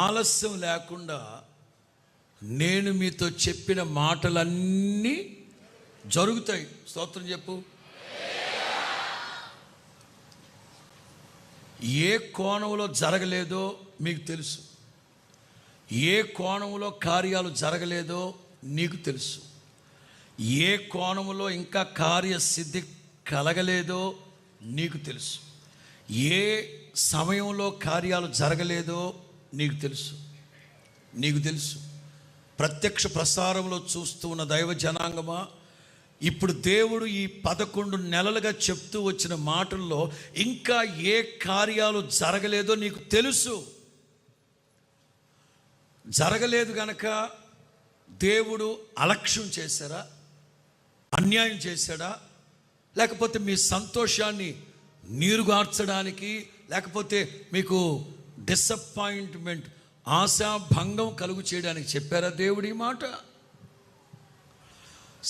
ఆలస్యం లేకుండా నేను మీతో చెప్పిన మాటలన్నీ జరుగుతాయి. స్తోత్రం చెప్పు. ఏ కోణంలో జరగలేదో మీకు తెలుసు, ఏ కోణంలో కార్యాలు జరగలేదో నీకు తెలుసు, ఏ కోణంలో ఇంకా కార్యసిద్ధి కలగలేదో నీకు తెలుసు, ఏ సమయంలో కార్యాలు జరగలేదో నీకు తెలుసు. నీకు తెలుసు. ప్రత్యక్ష ప్రసారంలో చూస్తూ ఉన్న దైవ జనాంగమా, ఇప్పుడు దేవుడు ఈ 11 నెలలుగా చెప్తూ వచ్చిన మాటల్లో ఇంకా ఏ కార్యాలు జరగలేదో నీకు తెలుసు. జరగలేదు గనక దేవుడు అలక్ష్యం చేశారా, అన్యాయం చేశాడా, లేకపోతే మీ సంతోషాన్ని నీరుగార్చడానికి, లేకపోతే మీకు డిసప్పాయింట్మెంట్, ఆశాభంగం కలుగు చేయడానికి చెప్పారా దేవుడి మాట?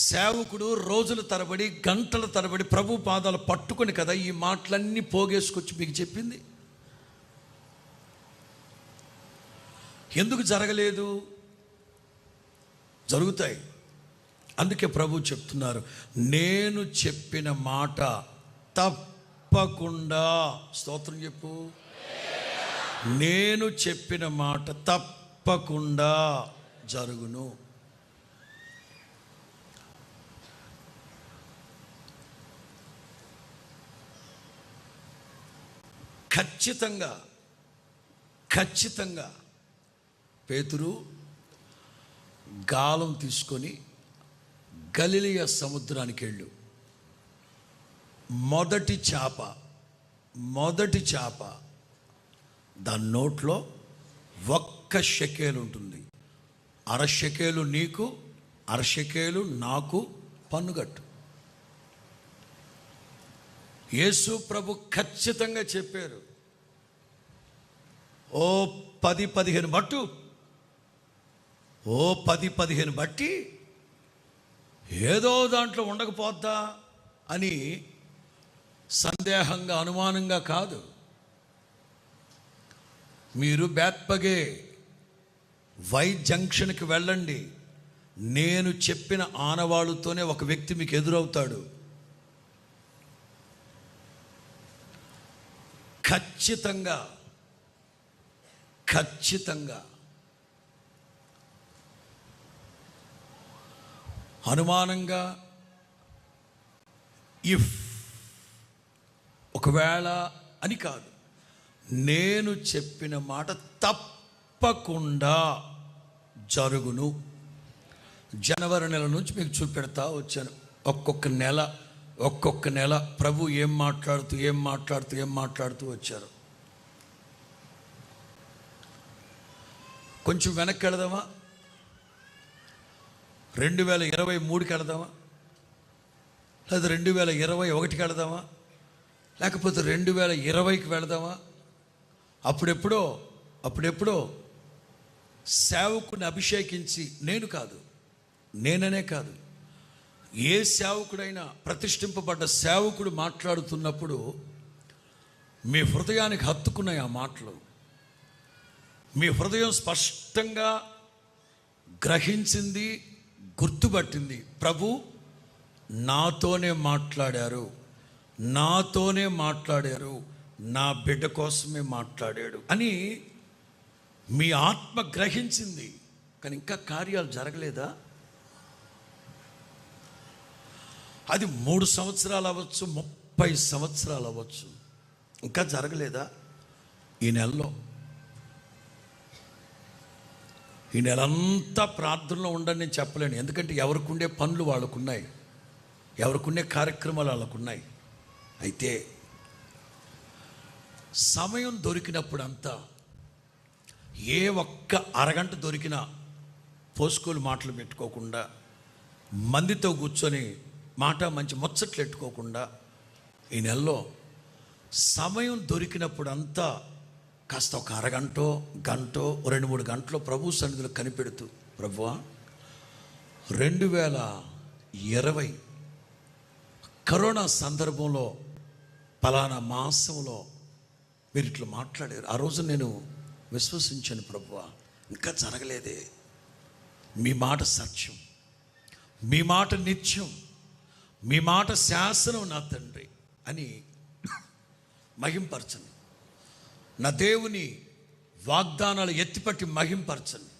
సేవకుడు రోజుల తరబడి, గంటల తరబడి ప్రభు పాదాలు పట్టుకొని కదా ఈ మాటలన్నీ పోగేసుకొచ్చి మీకు చెప్పింది. ఎందుకు జరగలేదు? జరుగుతాయి. అందుకే ప్రభు చెప్తున్నారు, నేను చెప్పిన మాట తప్పకుండా, స్తోత్రం చెప్పు, నేను చెప్పిన మాట తప్పకుండా జరుగును. ఖచ్చితంగా ఖచ్చితంగా. పేతురు గాలం తీసుకొని గలిలయ సముద్రానికి వెళ్ళు. మొదటి చేప దాని నోట్లో 1 షెకేలు ఉంటుంది. 1/2 షెకేలు నీకు, 1/2 షెకేలు నాకు పన్నుగట్టు. యేసు ప్రభు ఖచ్చితంగా చెప్పారు, ఓ 10-15 బట్టు, ఓ 10-15 బట్టి ఏదో దాంట్లో ఉండకపోద్దా అని సందేహంగా, అనుమానంగా కాదు. మీరు బేత్పగే వై జంక్షన్కి వెళ్ళండి, నేను చెప్పిన ఆనవాళ్ళతోనే ఒక వ్యక్తి మీకు ఎదురవుతాడు. ఖచ్చితంగా ఖచ్చితంగా. అనుమానంగా, ఇఫ్, ఒకవేళ అని కాదు. నేను చెప్పిన మాట తప్పకుండా జరుగును. జనవరి నెల నుంచి మీకు చూపెడతా వచ్చాను. ఒక్కొక్క నెల ప్రభు ఏం మాట్లాడుతూ వచ్చారు. కొంచెం వెనక్కి వెళదామా? 2023కి వెళదామా? లేదా 2021కి వెళదామా? లేకపోతే 2020కి వెళదామా? అప్పుడెప్పుడో సేవకుని అభిషేకించి, నేననే కాదు, ఏ సేవకుడైనా, ప్రతిష్ఠింపబడ్డ సేవకుడు మాట్లాడుతున్నప్పుడు మీ హృదయానికి హత్తుకున్నాయి ఆ మాటలు. మీ హృదయం స్పష్టంగా గ్రహించింది, గుర్తుపట్టింది. ప్రభు నాతోనే మాట్లాడారు, నా బిడ్డ కోసమే మాట్లాడాడు అని మీ ఆత్మ గ్రహించింది. కానీ ఇంకా కార్యాలు జరగలేదా? అది 3 సంవత్సరాలు అవ్వచ్చు, 30 సంవత్సరాలు అవ్వచ్చు, ఇంకా జరగలేదా? ఈ నెలంతా ప్రార్థనలో ఉండని నేను చెప్పలేను. ఎందుకంటే ఎవరికి ఉండే పనులు వాళ్ళకున్నాయి, ఎవరికి ఉండే కార్యక్రమాలు వాళ్ళకున్నాయి. అయితే సమయం దొరికినప్పుడంతా, ఏ ఒక్క అరగంట దొరికినా పోసుకోలు మాటలు పెట్టుకోకుండా, మందితో కూర్చొని మంచి ముచ్చట్లు పెట్టుకోకుండా, ఈ నెలలో సమయం దొరికినప్పుడంతా కాస్త ఒక అరగంటో, గంటో, 2-3 గంటలో ప్రభు సన్నిధిలో కనిపెడుతూ, ప్రభువా 2020 కరోనా సందర్భంలో పలానా మాసంలో మీరు ఇట్లా మాట్లాడారు, ఆ రోజు నేను విశ్వసించాను ప్రభువా, ఇంకా జరగలేదే. మీ మాట సత్యం, మీ మాట నిత్యం, మీ మాట శాసనం నా తండ్రి అని మహింపరచండి. నా దేవుని వాగ్దానాలు ఎత్తిపట్టి మహింపరచండి.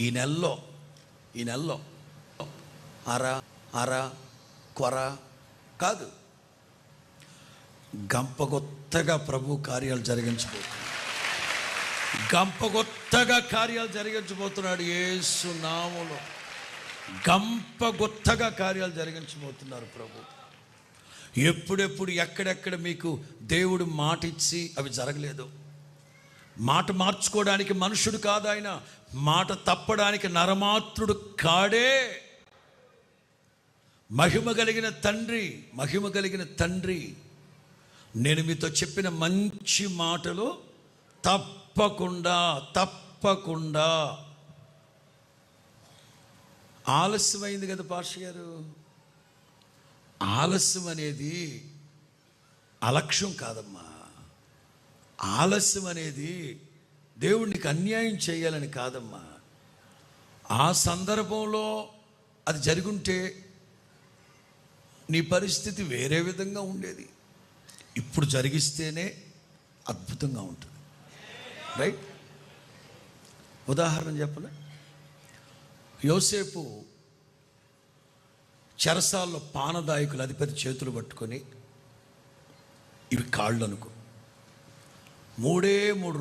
ఈ నెలలో అరా కొర కాదు, గంపగొత్తగా ప్రభు కార్యాలు జరిగించబోతున్నాడు. గంపగొత్తగా కార్యాలు జరిగించబోతున్నాడు. యేసు నామములో గంపగొత్తగా కార్యాలు జరిగించబోతున్నారు ప్రభు. ఎప్పుడెప్పుడు ఎక్కడెక్కడ మీకు దేవుడు మాట ఇచ్చి అవి జరగలేదు, మాట మార్చుకోవడానికి మనుషుడు కాదు ఆయన, మాట తప్పడానికి నరమాత్రుడు కాడే. మహిమ కలిగిన తండ్రి నేను మీతో చెప్పిన మంచి మాటలు తప్పకుండా ఆలస్యమైంది కదా పాస్టర్ గారు. ఆలస్యం అనేది అలక్ష్యం కాదమ్మా. ఆలస్యం అనేది దేవుడికి అన్యాయం చేయాలని కాదమ్మా. ఆ సందర్భంలో అది జరుగుంటే నీ పరిస్థితి వేరే విధంగా ఉండేది. ఇప్పుడు జరిగిస్తేనే అద్భుతంగా ఉంటుంది. రైట్? ఉదాహరణ చెప్పనా? యోసేపు చెరసాల్లో పానదాయకుల అధిపతి చేతులు పట్టుకొని, ఇవి కాళ్ళు అనుకో, మూడే మూడు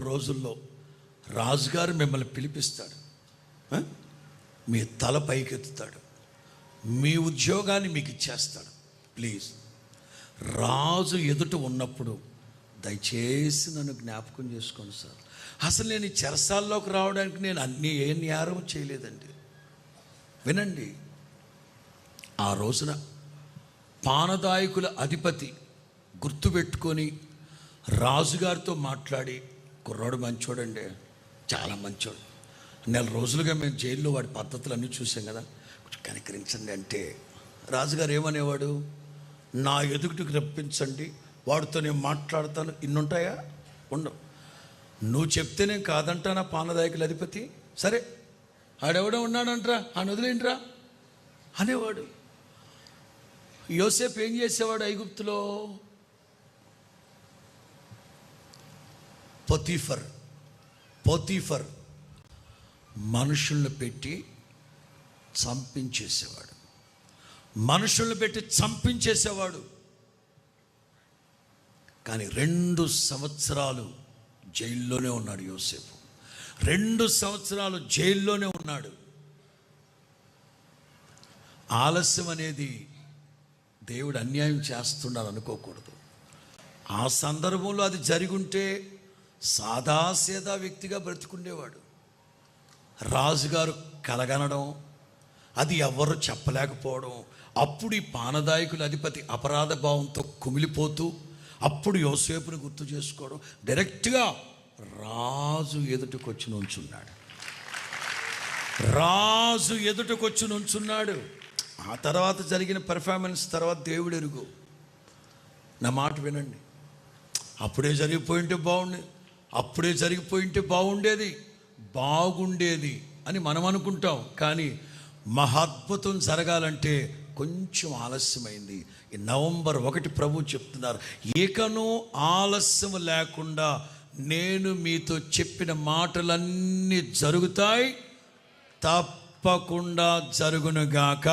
రోజుల్లో రాజుగారు మిమ్మల్ని పిలిపిస్తాడు. మీ తల పైకెత్తుతాడు, మీ ఉద్యోగాన్ని మీకు ఇచ్చేస్తాడు. ప్లీజ్, రాజు ఎదుట ఉన్నప్పుడు దయచేసి నన్ను జ్ఞాపకం చేసుకోండి సార్. అసలు నేను ఈ చెరసాల్లోకి రావడానికి నేను ఏ న్యాయం చేయలేదండి. వినండి, ఆ రోజున పానదాయకుల అధిపతి గుర్తుపెట్టుకొని రాజుగారితో మాట్లాడి, కుర్రాడు మంచోడండి, చాలా మంచోడు, నెల రోజులుగా మేము జైల్లో వాడి పద్ధతులు అన్నీ చూసాం కదా, కొంచెం కనికరించండి అంటే రాజుగారు ఏమనేవాడు? నా ఎదుగుటికి రప్పించండి, వాడితో నేను మాట్లాడతాను. ఇన్నుంటాయా? ఉండవు. నువ్వు చెప్తేనే కాదంటానా పానదాయకుల అధిపతి? సరే, ఆడెవడో ఉన్నాడంట్రా, ఆయన వదిలేంట్రా అనేవాడు. యోసేపు ఏం చేసేవాడు ఐగుప్తులో? పోతీఫర్ మనుషులను పెట్టి చంపించేసేవాడు. కానీ 2 సంవత్సరాలు జైల్లోనే ఉన్నాడు యోసేపు. 2 సంవత్సరాలు జైల్లోనే ఉన్నాడు. ఆలస్యం అనేది దేవుడు అన్యాయం చేస్తున్నాడు అనుకోకూడదు. ఆ సందర్భంలో అది జరిగుంటే సాదాసేదా వ్యక్తిగా బ్రతికుండేవాడు. రాజుగారు కలగనడం, అది ఎవరు చెప్పలేకపోవడం, అప్పుడు ఈ పానదాయకుల అధిపతి అపరాధ భావంతో కుమిలిపోతూ అప్పుడు యోసేపుని గుర్తు చేసుకోవడం, డైరెక్ట్గా రాజు ఎదుటకొచ్చి నుంచున్నాడు. ఆ తర్వాత జరిగిన పెర్ఫార్మెన్స్ తర్వాత దేవుడు ఎరుగు. నా మాట వినండి. అప్పుడే జరిగిపోయింటే బాగుండేది అని మనం అనుకుంటాం. కానీ మహాద్భుతం జరగాలంటే కొంచెం ఆలస్యమైంది. ఈ నవంబర్ 1 ప్రభు చెప్తున్నారు, ఏకనూ ఆలస్యం లేకుండా నేను మీతో చెప్పిన మాటలన్నీ జరుగుతాయి, తప్పకుండా జరుగునుగాక.